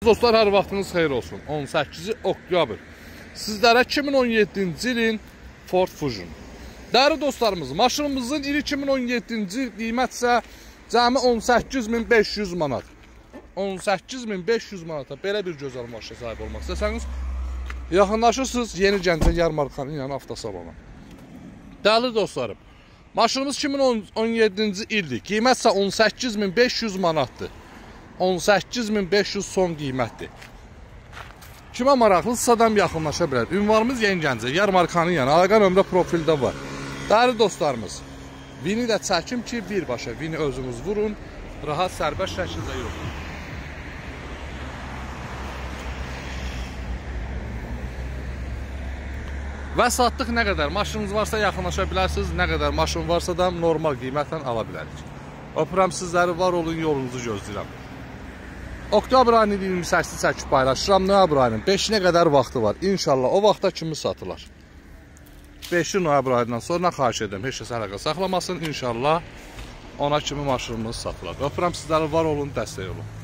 Dostlar, hər vaxtınız xeyir olsun. 18 oktyabr. Sizlərə 2017-ci ilin Ford Fusion. Dəyərli dostlarımız, maşınımızın ili 2017-ci qiymət isə cəmi 18.500 manat. 18.500 manata belə bir gözəl maşına sahib olmaq istəsəniz, yaxınlaşırsınız Yeni Gəncə Yarmarkanın yanı avtosalona. Dəyərli dostlarım, maşınımız 2017-ci ildir. Qiymət isə 18.500 manatdır. 18.500 son qiymətdir. Kimə maraqlısı adam yaxınlaşa bilər. Ünvanımız Yeni Gəncə, Yarmarkanın yanı, əlaqə nömrə profildə var. Dəyərli dostlarımız, Vini də çəkim ki, birbaşa Vini özünüz vurun, rahat sərbəst şəkildə yox. Və satdıq nə qədər maşınınız varsa yaxınlaşa bilərsiniz, nə qədər maşın varsa da normal qiymətlə ala bilərik. Öpürəm sizləri, var olun, yolunuzu gözləyirəm. Oktyabr ayının 28-i çəkib paylaşıram, noyabr ayının 5-nə qədər vaxtı var. İnşallah o vaxta kimi satılar. 5 noyabr ayından sonra xahiş edirəm, heç kəs əlaqə saxlamasın. İnşallah ona kimi maşınımız satılar. Öpürəm sizləri, var olun, dəstək olun.